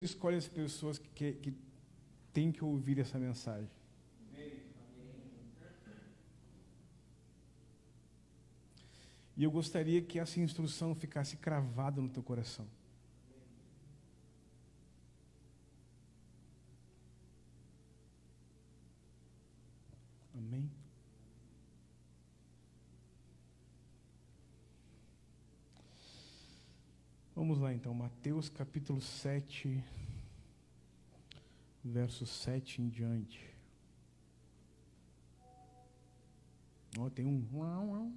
escolhe as pessoas que têm que ouvir essa mensagem. E eu gostaria que essa instrução ficasse cravada no teu coração. Amém? Vamos lá então, Mateus capítulo 7, verso 7 em diante. Ó, tem um...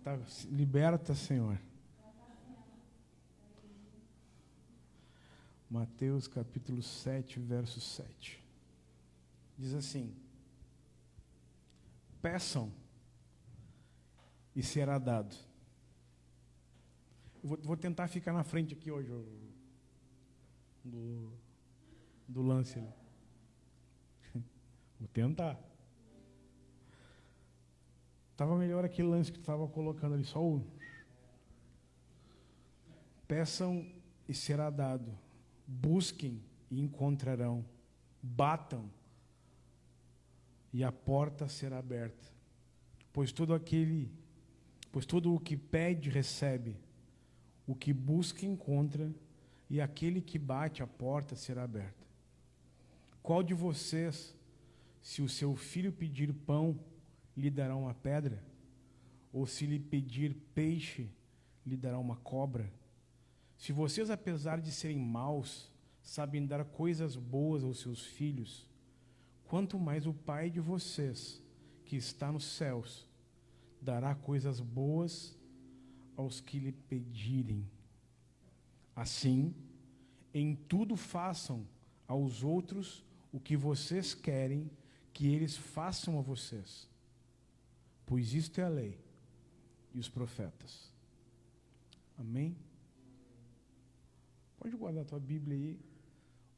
Tá, liberta, Senhor. Mateus capítulo 7, verso 7. Diz assim: peçam e será dado. Eu vou tentar ficar na frente aqui hoje do lance ali. Vou tentar. Estava melhor aquele lance que tu estava colocando ali, só o... Peçam e será dado. Busquem e encontrarão. Batam e a porta será aberta. Pois todo o que pede, recebe. O que busca, encontra. E aquele que bate, a porta será aberta. Qual de vocês, se o seu filho pedir pão, lhe dará uma pedra? Ou se lhe pedir peixe, lhe dará uma cobra? Se vocês, apesar de serem maus, sabem dar coisas boas aos seus filhos, quanto mais o Pai de vocês, que está nos céus, dará coisas boas aos que lhe pedirem. Assim, em tudo façam aos outros o que vocês querem que eles façam a vocês, pois isto é a lei e os profetas. Amém? Pode guardar a tua Bíblia aí,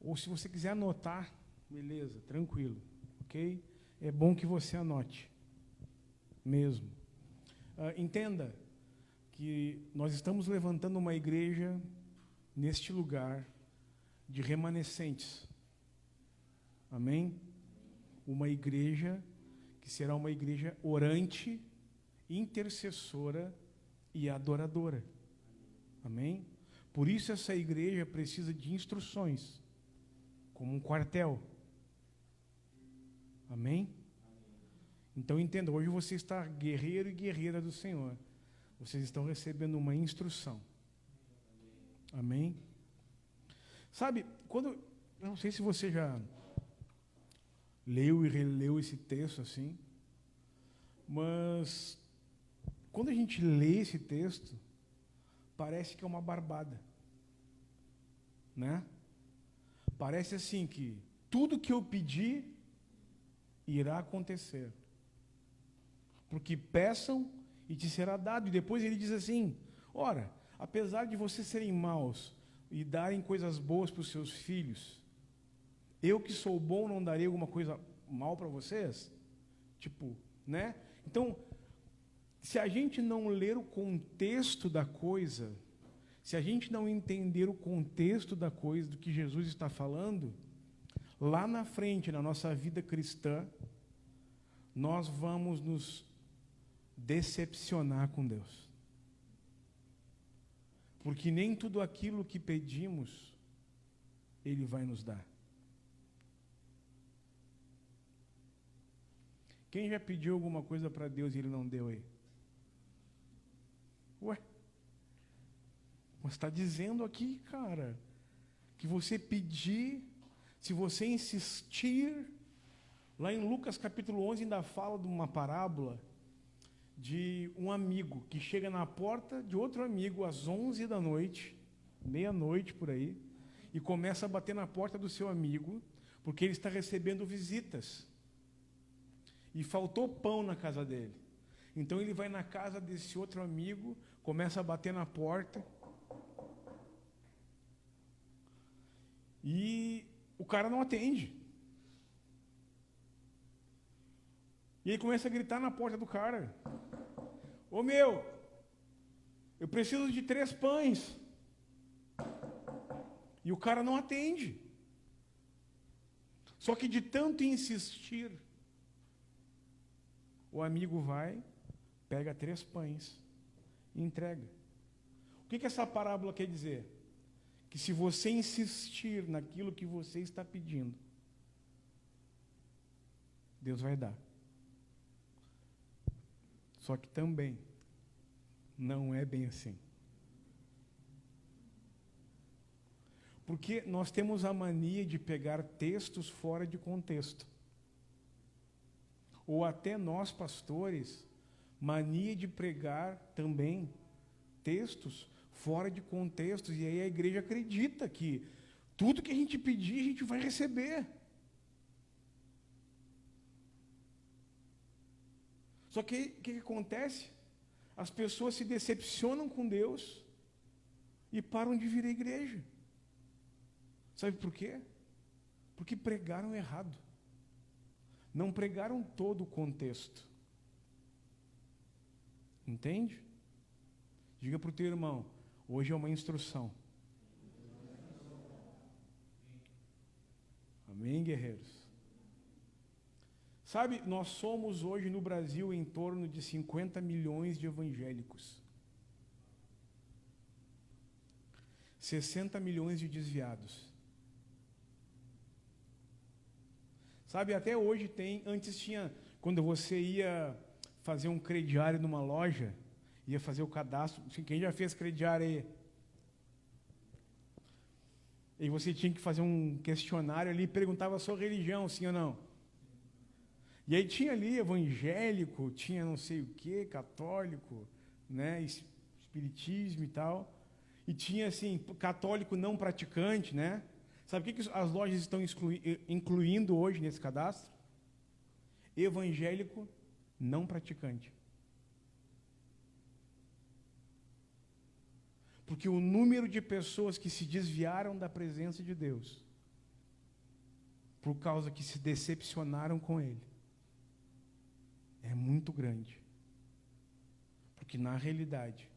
ou se você quiser anotar, beleza, tranquilo, ok? É bom que você anote, mesmo. Entenda que nós estamos levantando uma igreja neste lugar de remanescentes. Amém? Uma igreja que será uma igreja orante, intercessora e adoradora. Amém? Por isso essa igreja precisa de instruções, como um quartel. Amém? Então entenda, hoje você está guerreiro e guerreira do Senhor. Vocês estão recebendo uma instrução. Amém? Sabe, eu não sei se você já leu e releu esse texto assim, mas quando a gente lê esse texto, parece que é uma barbada, né? Parece assim que tudo que eu pedir irá acontecer, porque peçam e te será dado. E depois ele diz assim: ora, apesar de vocês serem maus e darem coisas boas para os seus filhos, eu que sou bom não darei alguma coisa mal para vocês? Tipo, né? Então, se a gente não ler o contexto da coisa, se a gente não entender o contexto da coisa, do que Jesus está falando, lá na frente, na nossa vida cristã, nós vamos nos decepcionar com Deus. Porque nem tudo aquilo que pedimos, Ele vai nos dar. Quem já pediu alguma coisa para Deus e Ele não deu aí? Ué? Mas está dizendo aqui, cara, que você pedir, se você insistir, lá em Lucas capítulo 11 ainda fala de uma parábola de um amigo que chega na porta de outro amigo às 11 da noite, meia-noite por aí, e começa a bater na porta do seu amigo, porque ele está recebendo visitas. E faltou pão na casa dele. Então ele vai na casa desse outro amigo, começa a bater na porta. E o cara não atende. E ele começa a gritar na porta do cara: ô meu, eu preciso de 3 pães. E o cara não atende. Só que de tanto insistir, o amigo vai, pega 3 pães e entrega. O que essa parábola quer dizer? Que se você insistir naquilo que você está pedindo, Deus vai dar. Só que também não é bem assim. Porque nós temos a mania de pegar textos fora de contexto. Ou até nós, pastores, mania de pregar também textos fora de contextos. E aí a igreja acredita que tudo que a gente pedir, a gente vai receber. Só que o que acontece? As pessoas se decepcionam com Deus e param de vir à igreja. Sabe por quê? Porque pregaram errado. Não pregaram todo o contexto. Entende? Diga para o teu irmão, hoje é uma instrução. Amém, guerreiros? Sabe, nós somos hoje no Brasil em torno de 50 milhões de evangélicos. 60 milhões de desviados. Sabe, até hoje tem, antes tinha, quando você ia fazer um crediário numa loja, ia fazer o cadastro, quem já fez crediário aí? E você tinha que fazer um questionário ali, perguntava a sua religião, sim ou não? E aí tinha ali evangélico, tinha não sei o que, católico, né, espiritismo e tal, e tinha assim, católico não praticante, né? Sabe o que as lojas estão incluindo hoje nesse cadastro? Evangélico não praticante. Porque o número de pessoas que se desviaram da presença de Deus, por causa que se decepcionaram com Ele, é muito grande. Porque, na realidade,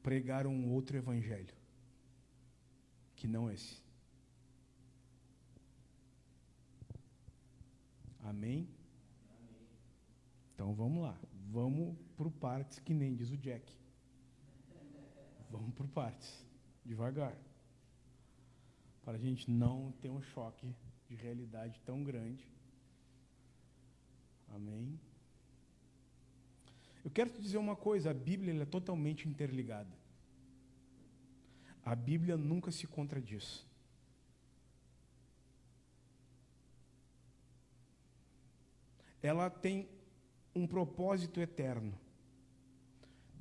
pregaram um outro evangelho, que não esse. Amém? Então vamos lá. Vamos por partes, que nem diz o Jack. Vamos por partes, devagar. Para a gente não ter um choque de realidade tão grande. Amém? Eu quero te dizer uma coisa, a Bíblia ela é totalmente interligada. A Bíblia nunca se contradiz. Ela tem um propósito eterno.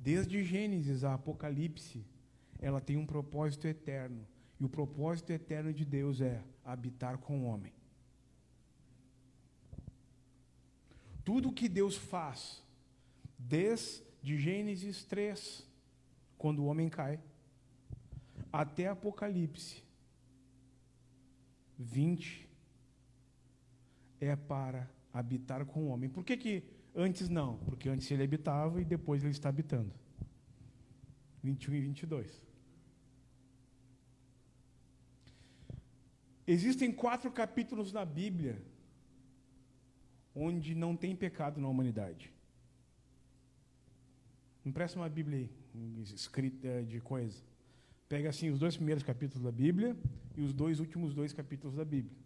Desde Gênesis a Apocalipse, ela tem um propósito eterno. E o propósito eterno de Deus é habitar com o homem. Tudo que Deus faz, desde Gênesis 3, quando o homem cai, até Apocalipse 20, é para habitar com o homem. Por que antes não? Porque antes ele habitava e depois ele está habitando. 21 e 22. Existem 4 capítulos na Bíblia onde não tem pecado na humanidade. Empresta uma Bíblia aí, escrita de coisa. Pega assim os 2 primeiros capítulos da Bíblia e os 2 últimos 2 capítulos da Bíblia.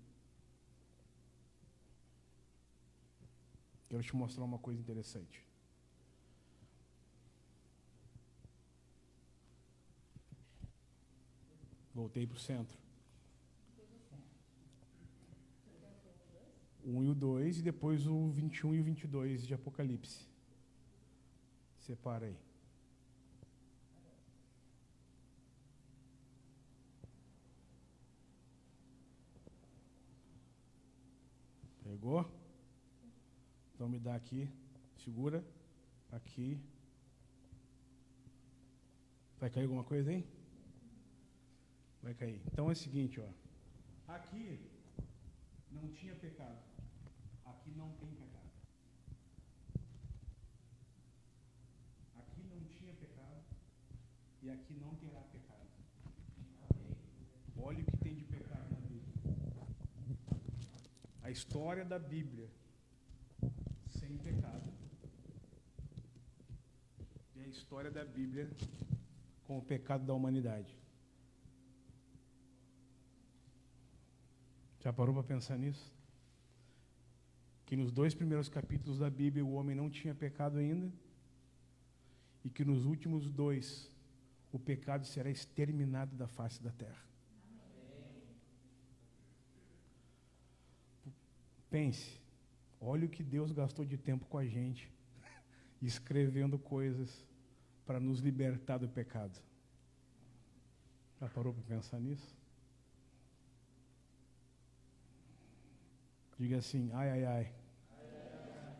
Quero te mostrar uma coisa interessante. Voltei para o centro. 1 e o 2 e depois o 21 e o 22 de Apocalipse. Separa aí. Pegou? Então me dá aqui, segura, aqui. Vai cair alguma coisa aí? Vai cair. Então é o seguinte, ó. Aqui não tinha pecado. Aqui não tem pecado. Aqui não tinha pecado e aqui não terá pecado. história da Bíblia sem pecado e a história da Bíblia com o pecado da humanidade. Já parou para pensar nisso? Que nos 2 primeiros capítulos da Bíblia o homem não tinha pecado ainda, e que nos últimos 2 o pecado será exterminado da face da terra. Pense, olha o que Deus gastou de tempo com a gente, escrevendo coisas para nos libertar do pecado. Já parou para pensar nisso? Diga assim, ai, ai, ai.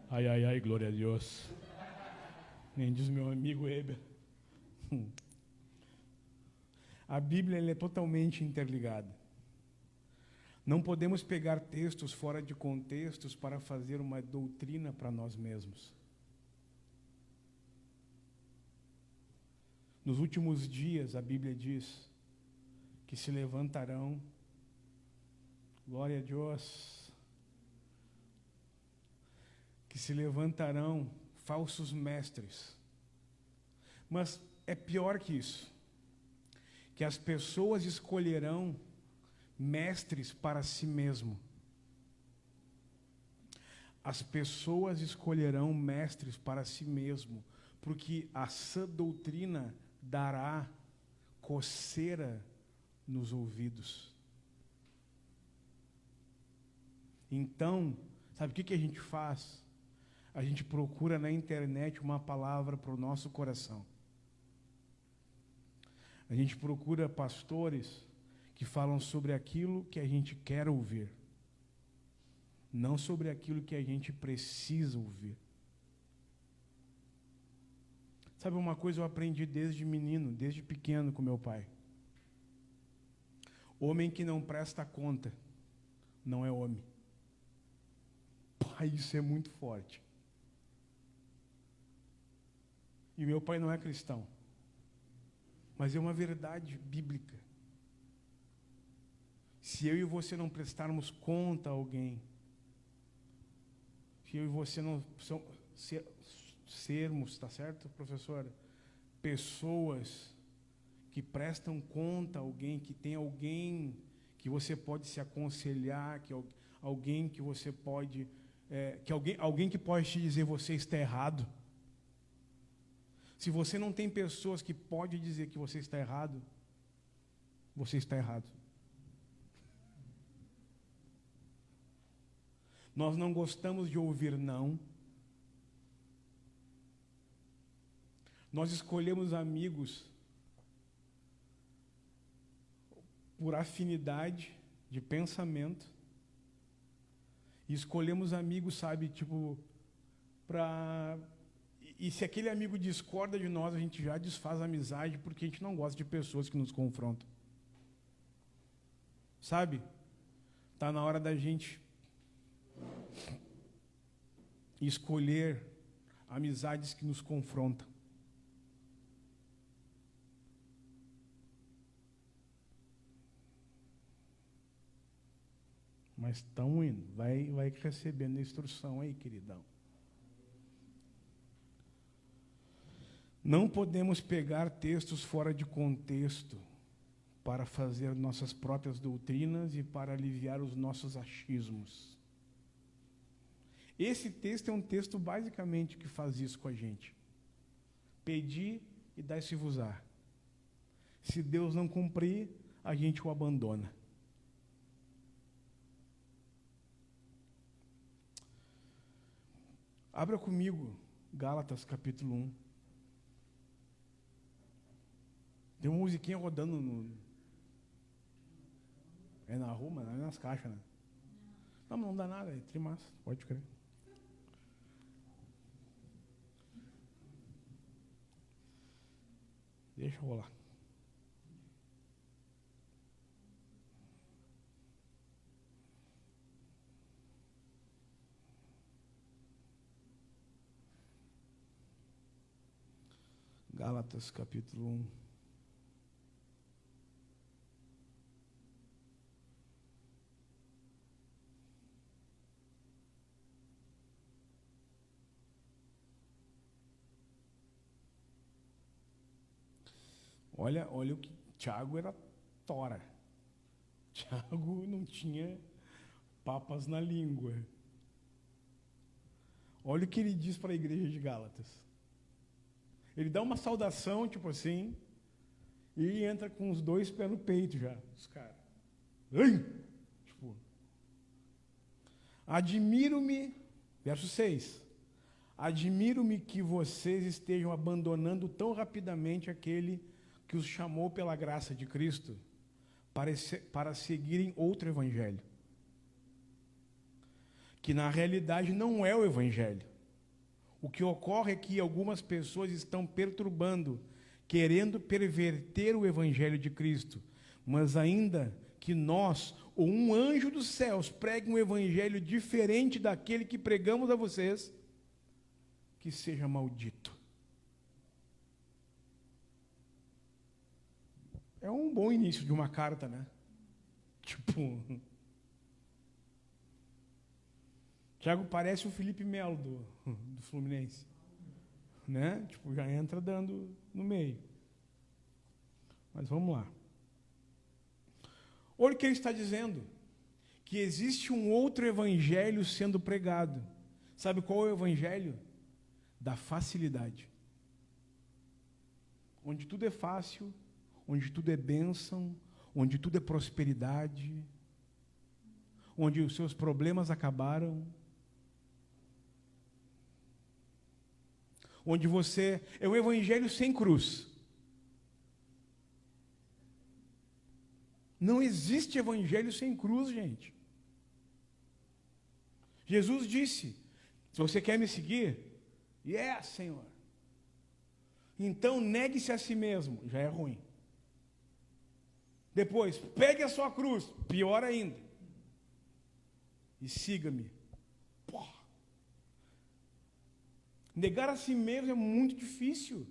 Ai, ai, ai, glória a Deus. Nem diz meu amigo Eber. A Bíblia ela é totalmente interligada. Não podemos pegar textos fora de contextos para fazer uma doutrina para nós mesmos. Nos últimos dias, a Bíblia diz que se levantarão, glória a Deus, que se levantarão falsos mestres. Mas é pior que isso, que as pessoas escolherão mestres para si mesmo. As pessoas escolherão mestres para si mesmo, porque a sã doutrina dará coceira nos ouvidos. Então, sabe o que a gente faz? A gente procura na internet uma palavra para o nosso coração. A gente procura pastores que falam sobre aquilo que a gente quer ouvir, não sobre aquilo que a gente precisa ouvir. Sabe uma coisa eu aprendi desde menino, desde pequeno com meu pai? Homem que não presta conta não é homem. Pai, isso é muito forte. E meu pai não é cristão, mas é uma verdade bíblica. Se eu e você não prestarmos conta a alguém, se eu e você não sermos, tá certo, professora? Pessoas que prestam conta a alguém, que tem alguém que você pode se aconselhar, que alguém que você pode, alguém que pode te dizer você está errado. Se você não tem pessoas que podem dizer que você está errado, você está errado. Nós não gostamos de ouvir não. Nós escolhemos amigos por afinidade de pensamento. E escolhemos amigos, sabe, tipo, para... E se aquele amigo discorda de nós, a gente já desfaz a amizade, porque a gente não gosta de pessoas que nos confrontam. Sabe? Está na hora da gente escolher amizades que nos confrontam. Mas estão indo, vai recebendo a instrução aí, queridão. Não podemos pegar textos fora de contexto para fazer nossas próprias doutrinas e para aliviar os nossos achismos. Esse texto é um texto basicamente que faz isso com a gente. Pedi e dai-se-vos-á. Se Deus não cumprir, a gente o abandona. Abra comigo Gálatas capítulo 1. Tem uma musiquinha rodando no... É na rua, não é nas caixas, né? Não dá nada, é trimassa, pode crer. Deixa rolar. Gálatas capítulo 1. Olha o que Tiago era tora. Tiago não tinha papas na língua. Olha o que ele diz para a igreja de Gálatas. Ele dá uma saudação, tipo assim, e entra com os 2 pés no peito já, os caras. Tipo, admiro-me, verso 6, admiro-me que vocês estejam abandonando tão rapidamente aquele que os chamou pela graça de Cristo para seguirem outro evangelho, que na realidade não é o evangelho. O que ocorre é que algumas pessoas estão perturbando, querendo perverter o evangelho de Cristo, mas ainda que nós, ou um anjo dos céus, pregue um evangelho diferente daquele que pregamos a vocês, que seja maldito. É um bom início de uma carta, né? Tipo, Tiago parece o Felipe Melo do Fluminense, né? Tipo, já entra dando no meio. Mas vamos lá. Olha o que ele está dizendo, que existe um outro evangelho sendo pregado. Sabe qual é o evangelho? Da facilidade. Onde tudo é fácil, onde tudo é bênção, onde tudo é prosperidade, onde os seus problemas acabaram, onde você é um evangelho sem cruz. Não existe evangelho sem cruz, gente. Jesus disse: se você quer me seguir, Senhor. Então negue-se a si mesmo, já é ruim. Depois, pegue a sua cruz, pior ainda. E siga-me. Negar a si mesmo é muito difícil.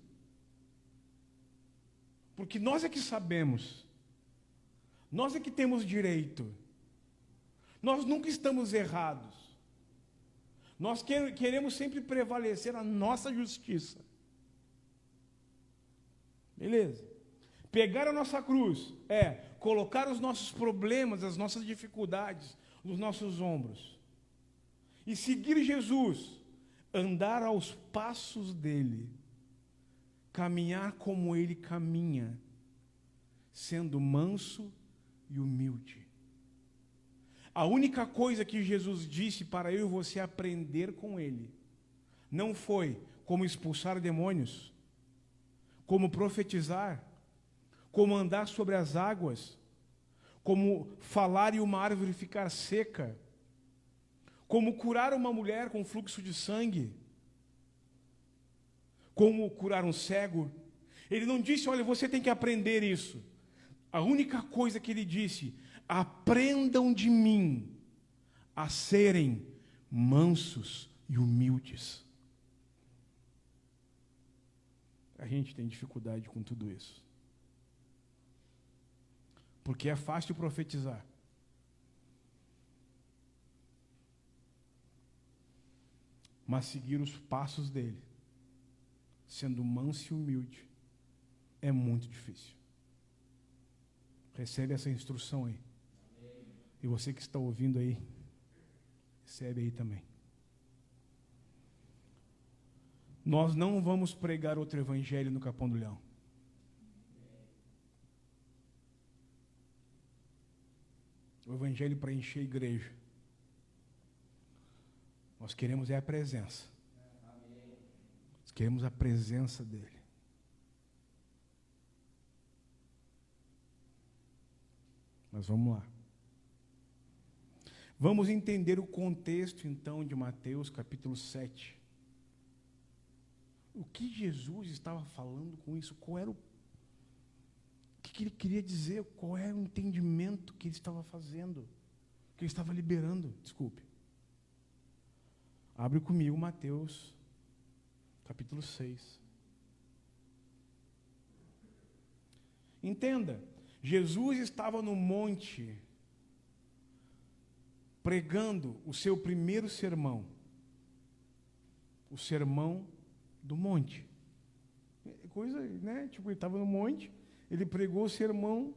Porque nós é que sabemos. Nós é que temos direito. Nós nunca estamos errados. Nós queremos sempre prevalecer a nossa justiça. Beleza. Pegar a nossa cruz é colocar os nossos problemas, as nossas dificuldades nos nossos ombros. E seguir Jesus, andar aos passos dele, caminhar como ele caminha, sendo manso e humilde. A única coisa que Jesus disse para eu e você aprender com ele, não foi como expulsar demônios, como profetizar, como andar sobre as águas, como falar e uma árvore ficar seca, como curar uma mulher com fluxo de sangue, como curar um cego. Ele não disse, olha, você tem que aprender isso. A única coisa que ele disse, aprendam de mim a serem mansos e humildes. A gente tem dificuldade com tudo isso. Porque é fácil profetizar. Mas seguir os passos dele, sendo manso e humilde, é muito difícil. Recebe essa instrução aí. E você que está ouvindo aí, recebe aí também. Nós não vamos pregar outro evangelho no Capão do Leão. O evangelho para encher a igreja. Nós queremos a presença. Nós queremos a presença dele. Mas vamos lá. Vamos entender o contexto, então, de Mateus, capítulo 7. O que Jesus estava falando com isso? Qual era o que ele queria dizer? Qual era o entendimento que ele estava fazendo? Que ele estava liberando? Desculpe. Abre comigo Mateus, capítulo 6. Entenda, Jesus estava no monte, pregando o seu primeiro sermão. O sermão do monte. Coisa, né? Tipo, ele estava no monte, ele pregou o sermão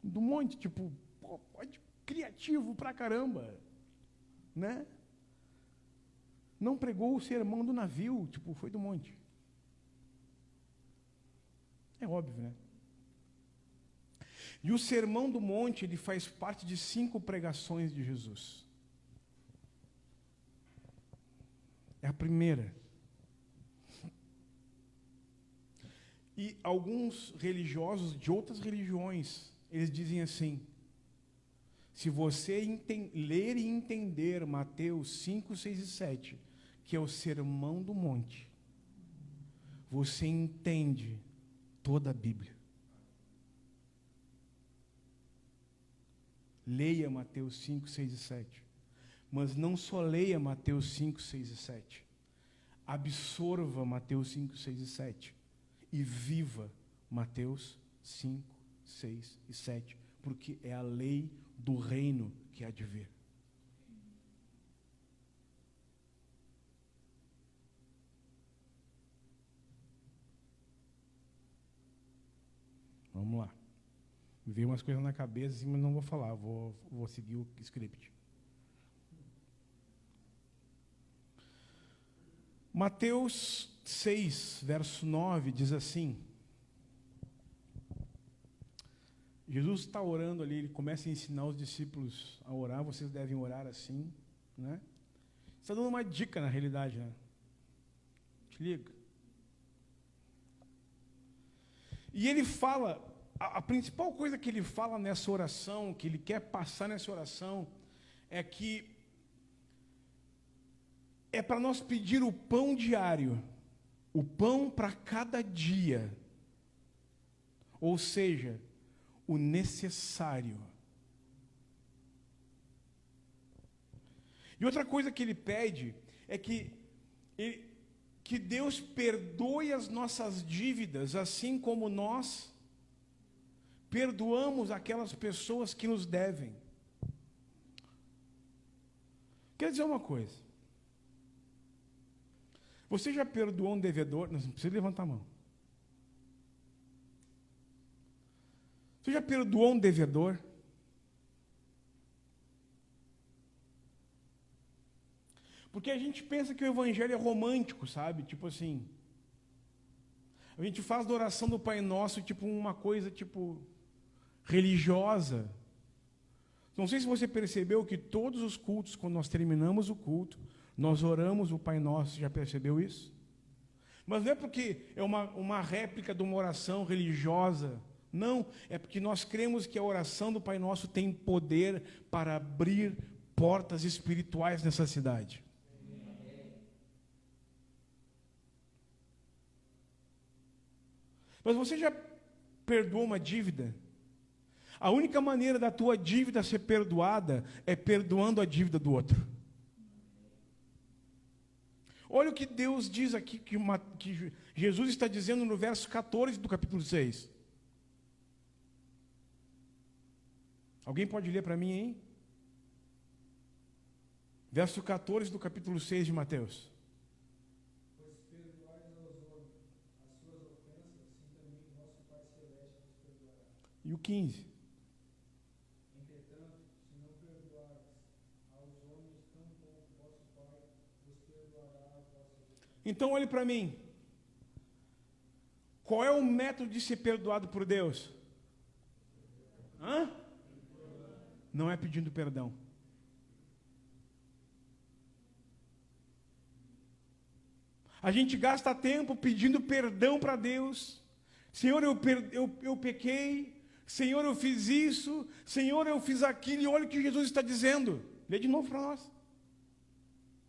do monte, tipo, pô, criativo pra caramba, né? Não pregou o sermão do navio, tipo, foi do monte. É óbvio, né? E o sermão do monte, ele faz parte de 5 pregações de Jesus. É a primeira. E alguns religiosos de outras religiões, eles dizem assim: se você ler e entender Mateus 5, 6 e 7, que é o sermão do monte, você entende toda a Bíblia. Leia Mateus 5, 6 e 7. Mas não só leia Mateus 5, 6 e 7. Absorva Mateus 5, 6 e 7. E viva Mateus 5, 6 e 7. Porque é a lei do reino que há de vir. Vamos lá. Me veio umas coisas na cabeça, assim, mas não vou falar, vou seguir o script. Mateus 6, verso 9, diz assim: Jesus está orando ali, ele começa a ensinar os discípulos a orar, vocês devem orar assim, né? Está dando uma dica na realidade, né? Te liga. E ele fala, a principal coisa que ele fala nessa oração, que ele quer passar nessa oração, é que é para nós pedir o pão diário, o pão para cada dia, ou seja, o necessário. E outra coisa que ele pede é que Deus perdoe as nossas dívidas, assim como nós perdoamos aquelas pessoas que nos devem. Quer dizer uma coisa. Você já perdoou um devedor? Não precisa levantar a mão. Você já perdoou um devedor? Porque a gente pensa que o evangelho é romântico, sabe? Tipo assim, a gente faz da oração do Pai Nosso tipo uma coisa tipo religiosa. Não sei se você percebeu que todos os cultos, quando nós terminamos o culto, nós oramos o Pai Nosso. Já percebeu isso? Mas não é porque é uma réplica de uma oração religiosa. Não, é porque nós cremos que a oração do Pai Nosso tem poder para abrir portas espirituais nessa cidade. Mas você já perdoou uma dívida? A única maneira da tua dívida ser perdoada é perdoando a dívida do outro. Olha o que Deus diz aqui, que Jesus está dizendo no verso 14 do capítulo 6. Alguém pode ler para mim, hein? Verso 14 do capítulo 6 de Mateus. Pois perdoais aos homens as suas ofensas, assim também vosso Pai Celeste vos perdoará. E o 15. Entretanto, se não perdoardes aos homens, tampouco vosso Pai vos perdoará as vossas ofensas. Então olhe para mim. Qual é o método de ser perdoado por Deus? Hã? Não é pedindo perdão. A gente gasta tempo pedindo perdão para Deus. Senhor, eu pequei. Senhor, eu fiz isso. Senhor, eu fiz aquilo. E olha o que Jesus está dizendo. Lê de novo para nós.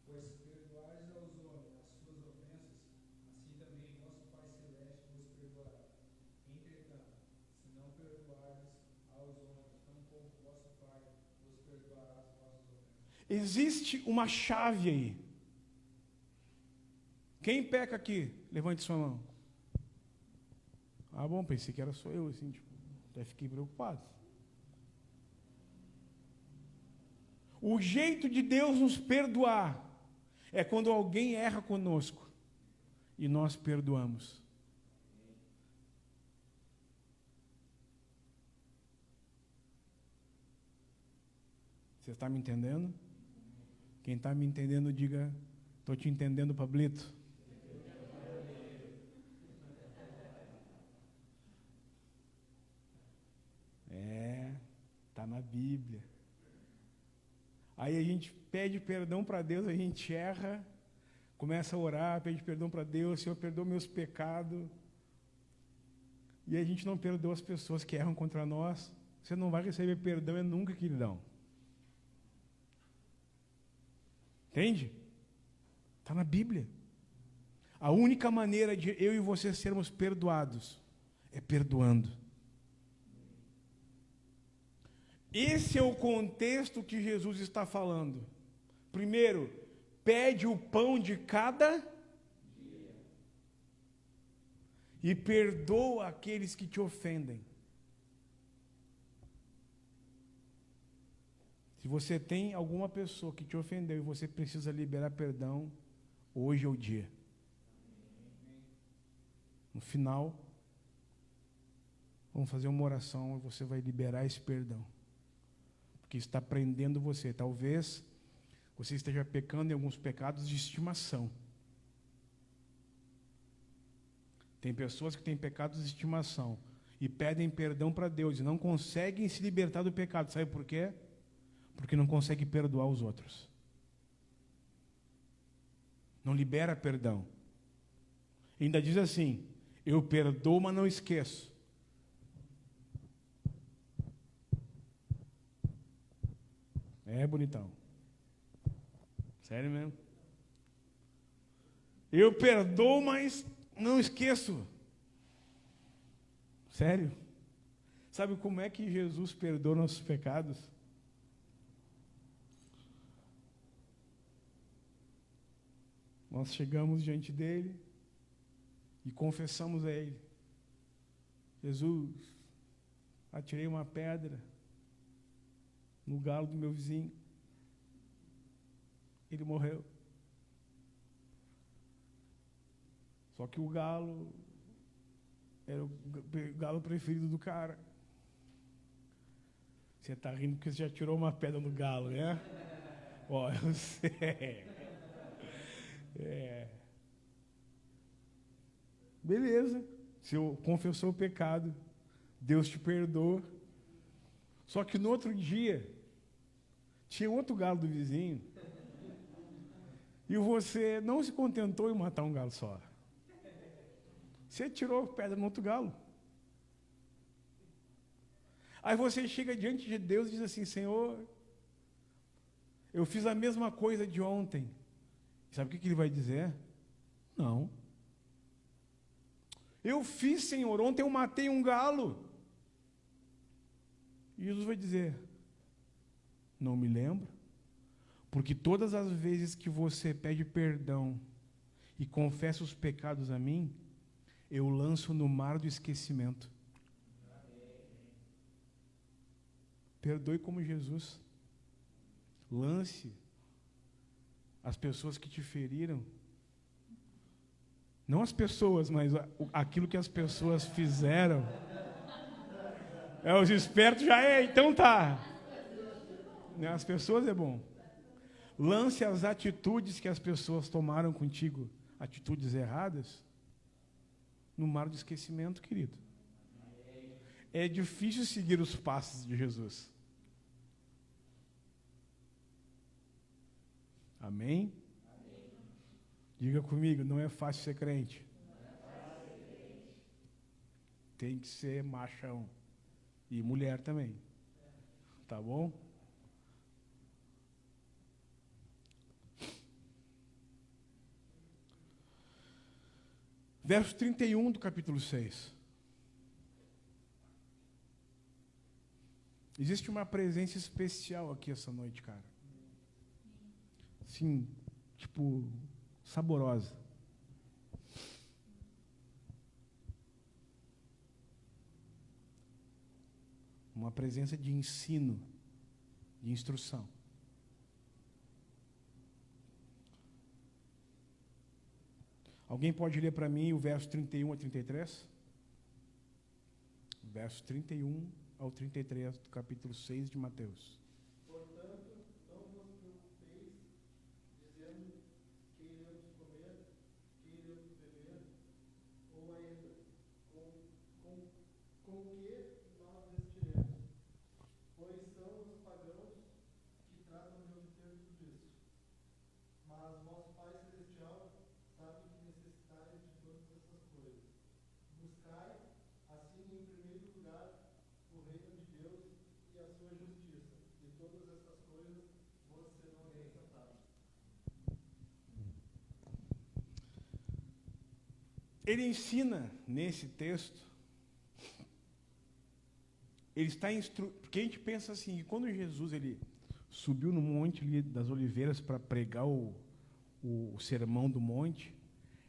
Pois perdoais aos homens as suas ofensas, assim também vosso Pai Celeste vos perdoará. Entretanto, se não perdoardes aos homens, tampouco vosso Pai vos perdoará as vossas ofensas. Existe uma chave aí. Quem peca aqui? Levante sua mão. Ah, bom, pensei que era só eu, assim, tipo, até fiquei preocupado. O jeito de Deus nos perdoar é quando alguém erra conosco e nós perdoamos. Você está me entendendo? Quem está me entendendo, diga, estou te entendendo, Pablito. Está na Bíblia. Aí a gente pede perdão para Deus, a gente erra, começa a orar, pede perdão para Deus, Senhor, perdoa meus pecados. E a gente não perdoa as pessoas que erram contra nós. Você não vai receber perdão nunca, queridão. Entende? Está na Bíblia. A única maneira de eu e você sermos perdoados é perdoando. Esse é o contexto que Jesus está falando. Primeiro, pede o pão de cada dia e perdoa aqueles que te ofendem. Se você tem alguma pessoa que te ofendeu e você precisa liberar perdão, hoje é o dia. No final, vamos fazer uma oração e você vai liberar esse perdão. Porque está prendendo você. Talvez você esteja pecando em alguns pecados de estimação. Tem pessoas que têm pecados de estimação e pedem perdão para Deus e não conseguem se libertar do pecado. Sabe por quê? Porque não conseguem perdoar os outros. Não libera perdão. Ainda diz assim, eu perdoo, mas não esqueço. É, bonitão. Sério mesmo. Eu perdoo, mas não esqueço. Sério. Sabe como é que Jesus perdoa nossos pecados? Nós chegamos diante dele e confessamos a ele. Jesus, atirei uma pedra no galo do meu vizinho. Ele morreu. Só que o galo era o galo preferido do cara. Você está rindo porque você já tirou uma pedra no galo, né? Ó, eu sei. Beleza. Se eu confessou o pecado, Deus te perdoa. Só que no outro dia, tinha outro galo do vizinho. E você não se contentou em matar um galo só. Você tirou pedra no outro galo. Aí você chega diante de Deus e diz assim, Senhor, eu fiz a mesma coisa de ontem. Sabe o que ele vai dizer? Não. Eu fiz, Senhor, ontem eu matei um galo. E Jesus vai dizer, não me lembro, porque todas as vezes que você pede perdão e confessa os pecados a mim, eu lanço no mar do esquecimento. Perdoe como Jesus. Lance as pessoas que te feriram. Não as pessoas, mas aquilo que as pessoas fizeram. Os espertos já então tá. As pessoas é bom. Lance as atitudes que as pessoas tomaram contigo, atitudes erradas, no mar do esquecimento, querido. É difícil seguir os passos de Jesus. Amém? Diga comigo, não é fácil ser crente. Tem que ser machão. E mulher também. Tá bom? Verso 31 do capítulo 6. Existe uma presença especial aqui essa noite, cara. Sim, tipo, saborosa. Uma presença de ensino, de instrução. Alguém pode ler para mim o verso 31 a 33? Verso 31 ao 33 do capítulo 6 de Mateus. Portanto, Ele ensina nesse texto, ele está porque a gente pensa assim, que quando Jesus ele subiu no Monte das Oliveiras para pregar o sermão do monte,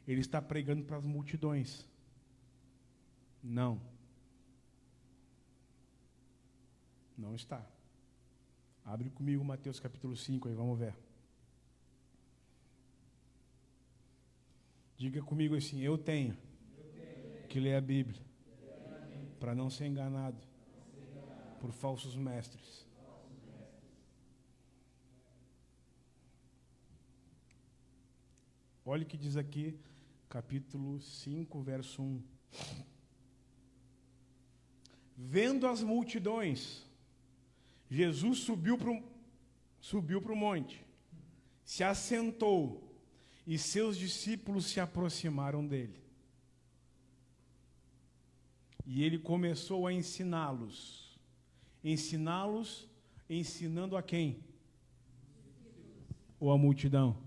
ele está pregando para as multidões. Não. Não está. Abre comigo Mateus capítulo 5, aí vamos ver. Diga comigo assim, eu tenho que ler a Bíblia para não ser enganado por falsos mestres. Olha o que diz aqui, capítulo 5, verso 1. Vendo as multidões, Jesus subiu para o monte, se assentou, e seus discípulos se aproximaram dele. E ele começou a ensiná-los. Ensinando a quem? Ou a multidão?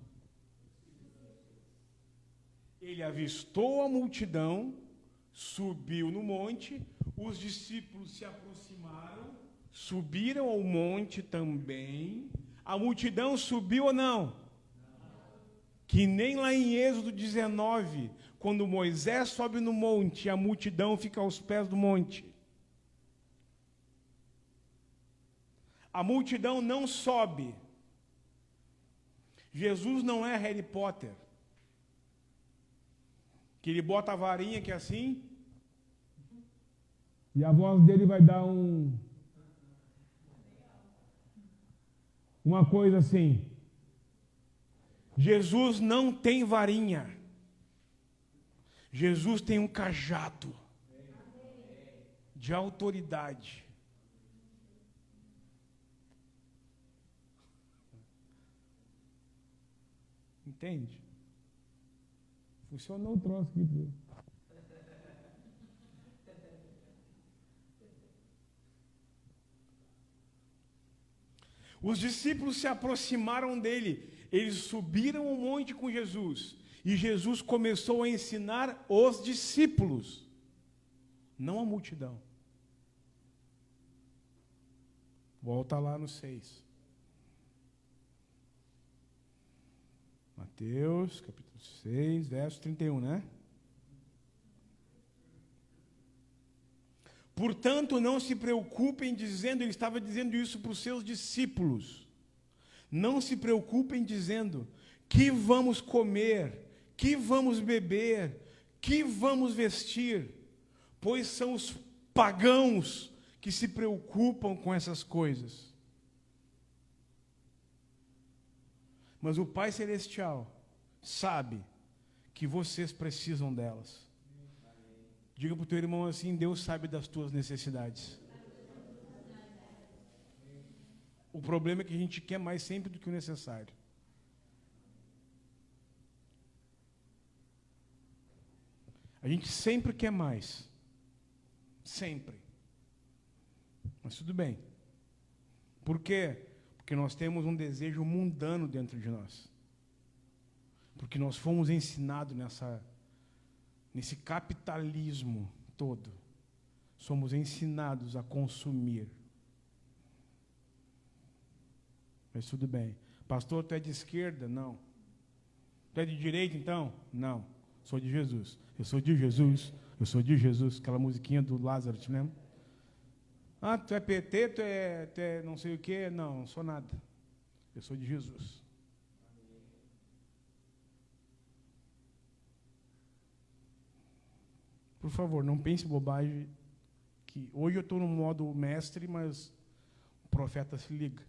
Ele avistou a multidão, subiu no monte, os discípulos se aproximaram, subiram ao monte também. A multidão subiu ou não? Que nem lá em Êxodo 19, quando Moisés sobe no monte, a multidão fica aos pés do monte. A multidão não sobe. Jesus não é Harry Potter, que ele bota a varinha aqui assim, e a voz dele vai dar uma coisa assim. Jesus não tem varinha. Jesus tem um cajado de autoridade. Entende? Funcionou o troço aqui. Os discípulos se aproximaram dele. Eles subiram o monte com Jesus. E Jesus começou a ensinar os discípulos, não a multidão. Volta lá no 6. Mateus, capítulo 6, verso 31, né? Portanto, não se preocupem dizendo, ele estava dizendo isso para os seus discípulos. Não se preocupem dizendo, que vamos comer, que vamos beber, que vamos vestir, pois são os pagãos que se preocupam com essas coisas. Mas o Pai Celestial sabe que vocês precisam delas. Diga para o teu irmão assim, Deus sabe das tuas necessidades. O problema é que a gente quer mais sempre do que o necessário. A gente sempre quer mais. Sempre. Mas tudo bem. Por quê? Porque nós temos um desejo mundano dentro de nós. Porque nós fomos ensinados nesse capitalismo todo. Somos ensinados a consumir. Mas tudo bem. Pastor, tu é de esquerda? Não. Tu é de direita, então? Não. Sou de Jesus. Eu sou de Jesus. Eu sou de Jesus. Aquela musiquinha do Lázaro, te lembra? Ah, tu é PT, tu é não sei o quê. Não, não sou nada. Eu sou de Jesus. Por favor, não pense bobagem. Que hoje eu estou no modo mestre, mas o profeta se liga.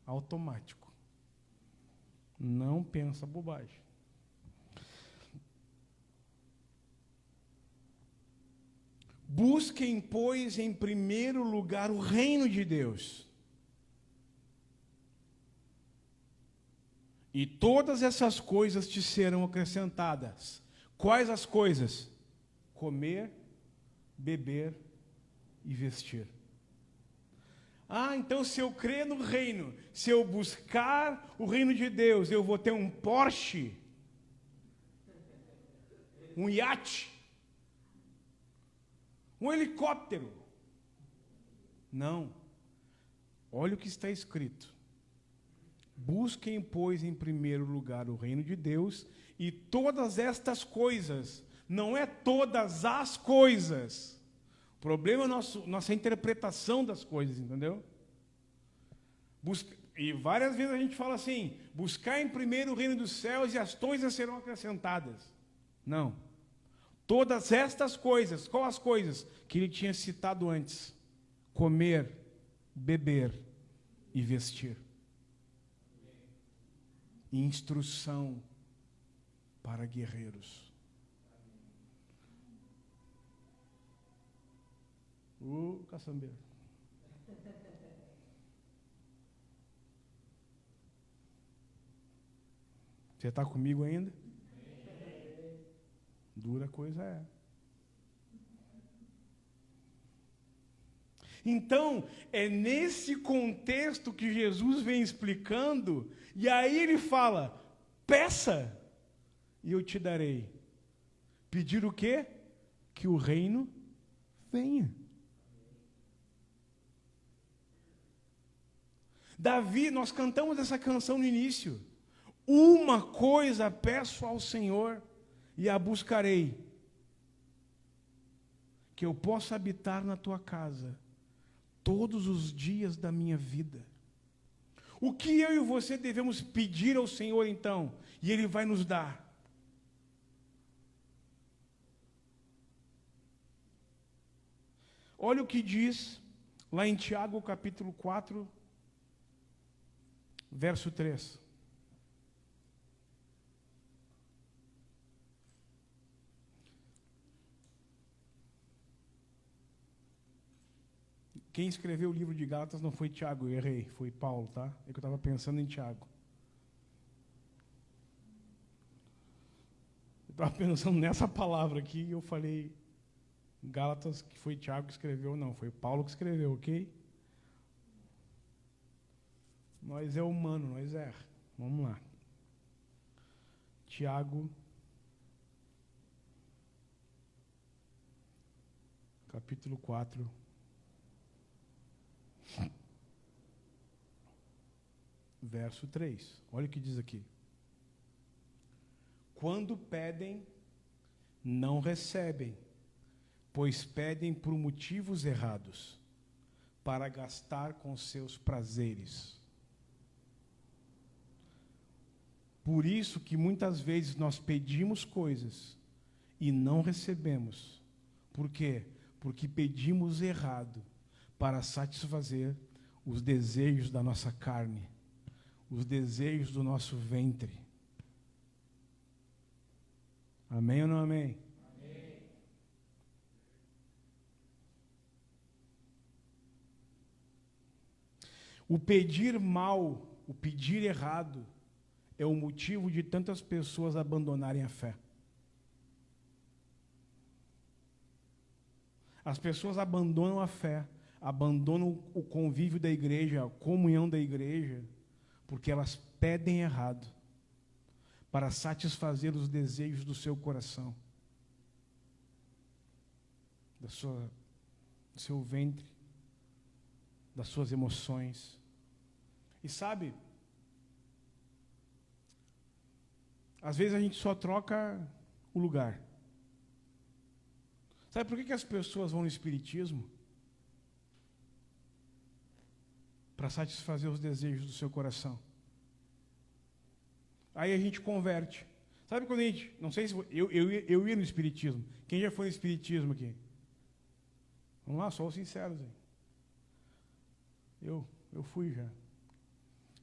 Automático. Não pensa bobagem. Busquem, pois, em primeiro lugar o reino de Deus. E todas essas coisas te serão acrescentadas. Quais as coisas? Comer, beber e vestir. Ah, então se eu crer no reino, se eu buscar o reino de Deus, eu vou ter um Porsche? Um iate? Um helicóptero? Não. Olha o que está escrito. Busquem, pois, em primeiro lugar o reino de Deus, e todas estas coisas, não é todas as coisas. O problema é nossa interpretação das coisas, entendeu? E várias vezes a gente fala assim, buscar em primeiro o reino dos céus e as coisas serão acrescentadas. Não. Todas estas coisas, qual as coisas? Que ele tinha citado antes. Comer, beber e vestir. Instrução para guerreiros. Caçambeiro. Você está comigo ainda? Dura coisa é. Então, é nesse contexto que Jesus vem explicando, e aí ele fala, peça, e eu te darei. Pedir o quê? Que o reino venha. Davi, nós cantamos essa canção no início. Uma coisa peço ao Senhor, e a buscarei, que eu possa habitar na tua casa todos os dias da minha vida. O que eu e você devemos pedir ao Senhor então? E Ele vai nos dar. Olha o que diz lá em Tiago capítulo 4, verso 3. Quem escreveu o livro de Gálatas não foi Tiago, eu errei, foi Paulo, tá? É que eu estava pensando em Tiago. Eu estava pensando nessa palavra aqui e eu falei Gálatas, que foi Tiago que escreveu, não, foi Paulo que escreveu, ok? Nós é humano, nós erra. Vamos lá. Tiago, capítulo 4. Verso 3. Olha o que diz aqui. Quando pedem, não recebem, pois pedem por motivos errados, para gastar com seus prazeres. Por isso que muitas vezes nós pedimos coisas e não recebemos. Por quê? Porque pedimos errado, para satisfazer os desejos da nossa carne, os desejos do nosso ventre. Amém ou não amém? Amém. O pedir mal, o pedir errado, é o motivo de tantas pessoas abandonarem a fé. As pessoas abandonam a fé, abandonam o convívio da igreja, a comunhão da igreja, porque elas pedem errado, para satisfazer os desejos do seu coração, do seu ventre, das suas emoções. E sabe, às vezes a gente só troca o lugar. Sabe por que as pessoas vão no espiritismo? Para satisfazer os desejos do seu coração. Aí a gente converte. Sabe quando a gente... Não sei se... Eu ia no espiritismo. Quem já foi no espiritismo aqui? Vamos lá, só os sinceros aí. Eu fui já.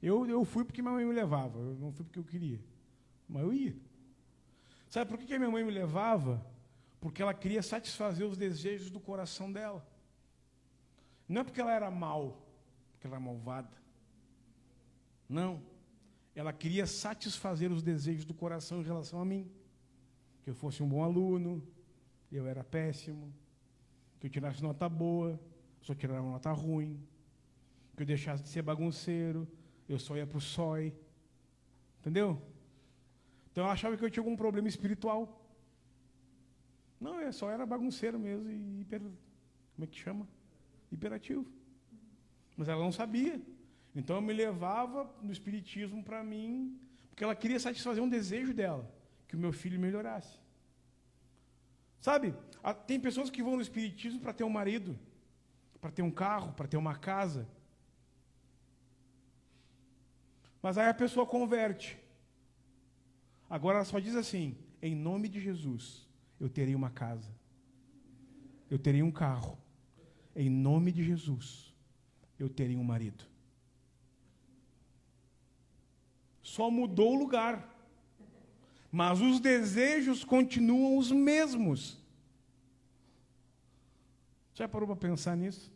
Eu fui porque minha mãe me levava. Eu não fui porque eu queria. Mas eu ia. Sabe por que a minha mãe me levava? Porque ela queria satisfazer os desejos do coração dela. Não é porque ela era mal, porque ela era malvada. Não. Ela queria satisfazer os desejos do coração em relação a mim. Que eu fosse um bom aluno, eu era péssimo, que eu tirasse nota boa, só tirava nota ruim, que eu deixasse de ser bagunceiro, eu só ia para o SOI. Entendeu? Então eu achava que eu tinha algum problema espiritual. Não, só era bagunceiro mesmo e como é que chama? Hiperativo. Mas ela não sabia. Então eu me levava no espiritismo para mim, porque ela queria satisfazer um desejo dela, que o meu filho melhorasse. Sabe, tem pessoas que vão no espiritismo para ter um marido, para ter um carro, para ter uma casa. Mas aí a pessoa converte. Agora ela só diz assim: em nome de Jesus, eu terei uma casa, eu terei um carro. Em nome de Jesus, eu terei um marido. Só mudou o lugar, mas os desejos continuam os mesmos. Já parou para pensar nisso?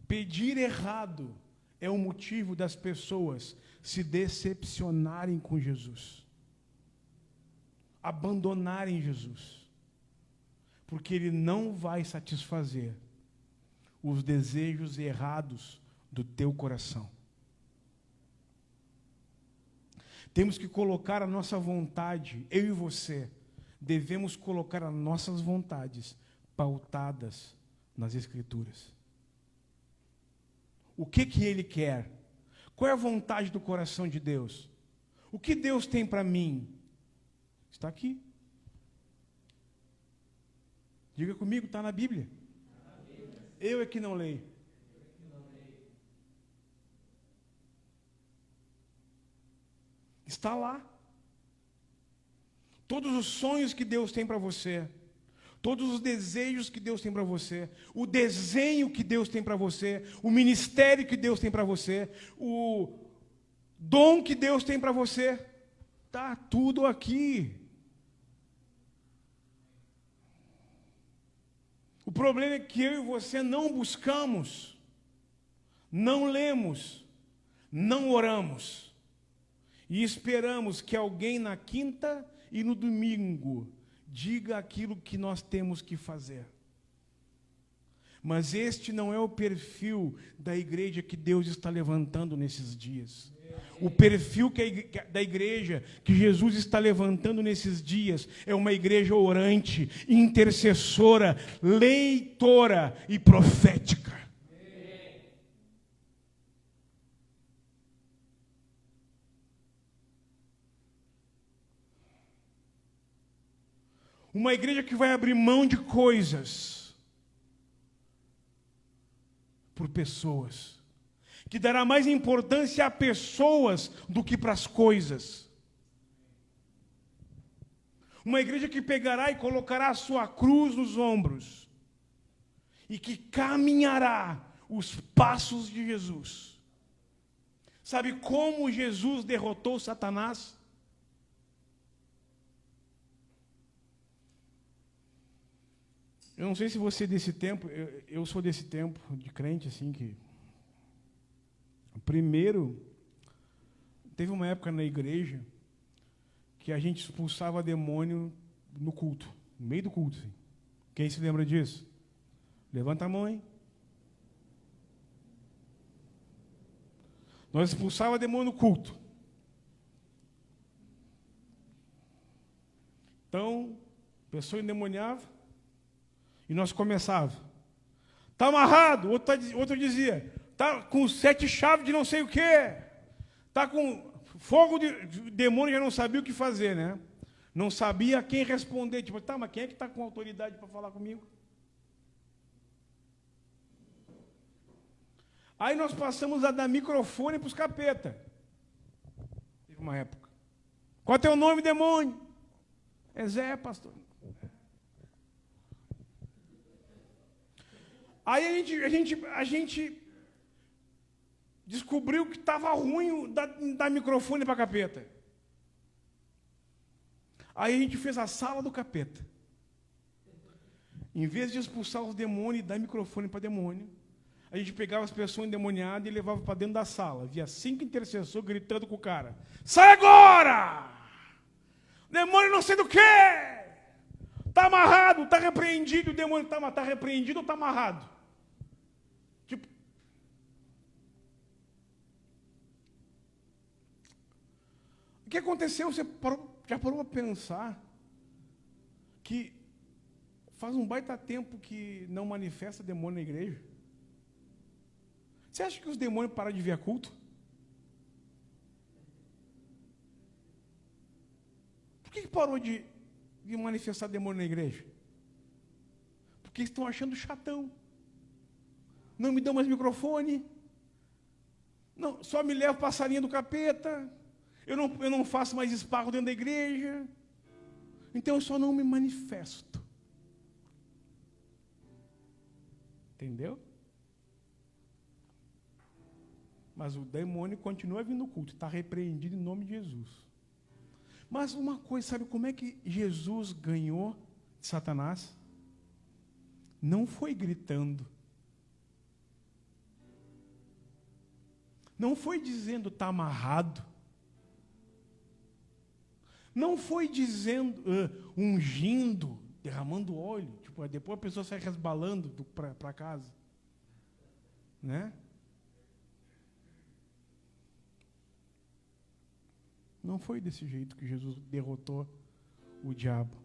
Pedir errado é o motivo das pessoas se decepcionarem com Jesus, abandonarem Jesus, porque Ele não vai satisfazer os desejos errados do teu coração. Temos que colocar a nossa vontade, eu e você, devemos colocar as nossas vontades pautadas nas Escrituras. O que Ele quer? Qual é a vontade do coração de Deus? O que Deus tem para mim? Está aqui. Diga comigo, está na Bíblia. Eu é que não leio. Está lá. Todos os sonhos que Deus tem para você, todos os desejos que Deus tem para você, o desenho que Deus tem para você, o ministério que Deus tem para você, o dom que Deus tem para você, está tudo aqui. O problema é que eu e você não buscamos, não lemos, não oramos, e esperamos que alguém na quinta e no domingo diga aquilo que nós temos que fazer. Mas este não é o perfil da igreja que Deus está levantando nesses dias. O perfil da igreja que Jesus está levantando nesses dias é uma igreja orante, intercessora, leitora e profética. Uma igreja que vai abrir mão de coisas por pessoas, que dará mais importância a pessoas do que para as coisas. Uma igreja que pegará e colocará a sua cruz nos ombros e que caminhará os passos de Jesus. Sabe como Jesus derrotou Satanás? Eu não sei se você é desse tempo, eu sou desse tempo de crente, assim, que... Primeiro, teve uma época na igreja que a gente expulsava demônio no culto, no meio do culto. Assim. Quem se lembra disso? Levanta a mão, hein? Nós expulsávamos demônio no culto. Então, a pessoa endemoniava e nós começávamos. Está amarrado, outro dizia. Está com 7 chaves de não sei o quê. Está com fogo de demônio, já não sabia o que fazer, né? Não sabia a quem responder. Tipo, tá, mas quem é que está com autoridade para falar comigo? Aí nós passamos a dar microfone para os capeta. Teve uma época. Qual é o teu nome, demônio? É Zé, pastor. Aí a gente descobriu que estava ruim dar microfone para capeta. Aí a gente fez a sala do capeta. Em vez de expulsar os demônios e dar microfone para demônio, a gente pegava as pessoas endemoniadas e levava para dentro da sala. Via 5 intercessores gritando com o cara. Sai agora! Demônio não sei do quê! Está amarrado, está repreendido. O demônio está repreendido ou está amarrado? Tipo, O que aconteceu? Você já parou para pensar que faz um baita tempo que não manifesta demônio na igreja? Você acha que os demônios pararam de vir a culto? Por que parou de manifestar demônio na igreja? Porque estão achando chatão. Não me dão mais microfone. Não, só me leva passarinho do capeta. Eu não faço mais esparro dentro da igreja. Então eu só não me manifesto. Entendeu? Mas o demônio continua vindo no culto. Está repreendido em nome de Jesus. Mas uma coisa, sabe como é que Jesus ganhou de Satanás? Não foi gritando. Não foi dizendo está amarrado. Não foi dizendo, ungindo, derramando óleo. Tipo, depois a pessoa sai resbalando para casa. Né? Não foi desse jeito que Jesus derrotou o diabo.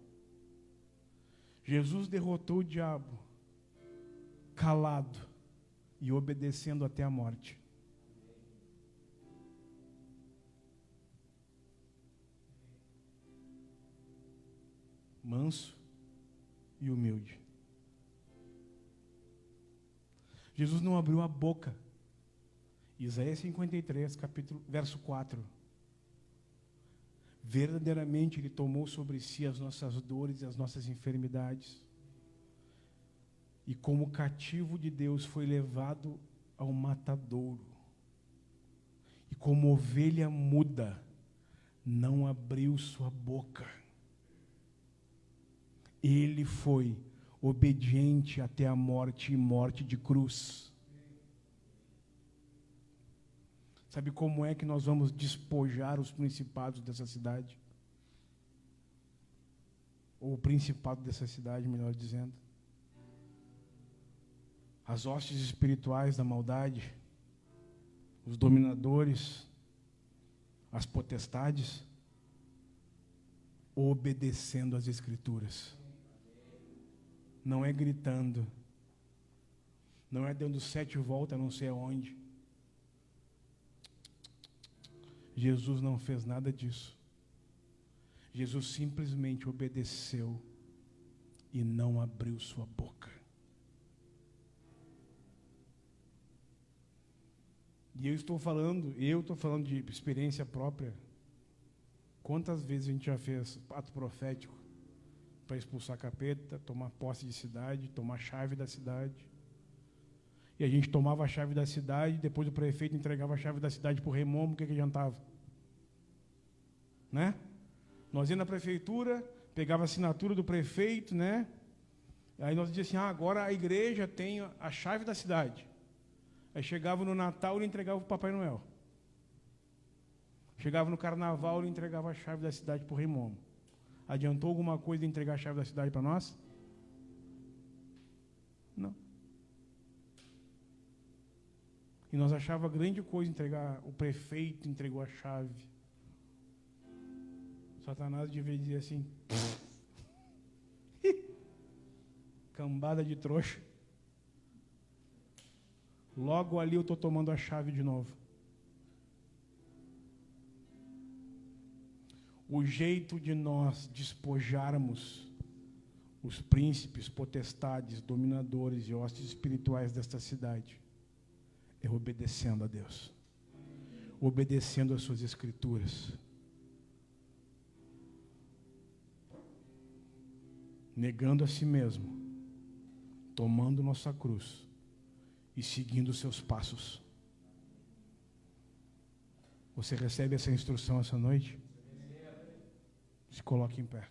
Jesus derrotou o diabo calado e obedecendo até a morte. Manso e humilde. Jesus não abriu a boca. Isaías 53, verso 4. Verdadeiramente Ele tomou sobre si as nossas dores e as nossas enfermidades. E como cativo de Deus foi levado ao matadouro. E como ovelha muda, não abriu sua boca. Ele foi obediente até a morte e morte de cruz. Sabe como é que nós vamos despojar os principados dessa cidade? Ou o principado dessa cidade, melhor dizendo. As hostes espirituais da maldade, os dominadores, as potestades, obedecendo às Escrituras. Não é gritando, não é dando 7 voltas, não sei aonde. Jesus não fez nada disso. Jesus simplesmente obedeceu e não abriu sua boca. E eu estou falando de experiência própria. Quantas vezes a gente já fez ato profético para expulsar capeta, tomar posse de cidade, tomar chave da cidade. E a gente tomava a chave da cidade, depois o prefeito entregava a chave da cidade para o rei Momo, o que adiantava? Né? Nós íamos na prefeitura, pegava a assinatura do prefeito, né? Aí nós dizíamos assim, agora a igreja tem a chave da cidade. Aí chegava no Natal, ele entregava para o Papai Noel. Chegava no Carnaval, ele entregava a chave da cidade para o rei Momo. Adiantou alguma coisa de entregar a chave da cidade para nós? Não. E nós achava grande coisa entregar, o prefeito entregou a chave. Satanás devia dizer assim, cambada de trouxa. Logo ali eu estou tomando a chave de novo. O jeito de nós despojarmos os príncipes, potestades, dominadores e hostes espirituais desta cidade é obedecendo a Deus, obedecendo às suas Escrituras, negando a si mesmo, tomando nossa cruz e seguindo os seus passos. Você recebe essa instrução essa noite? Se coloque em pé.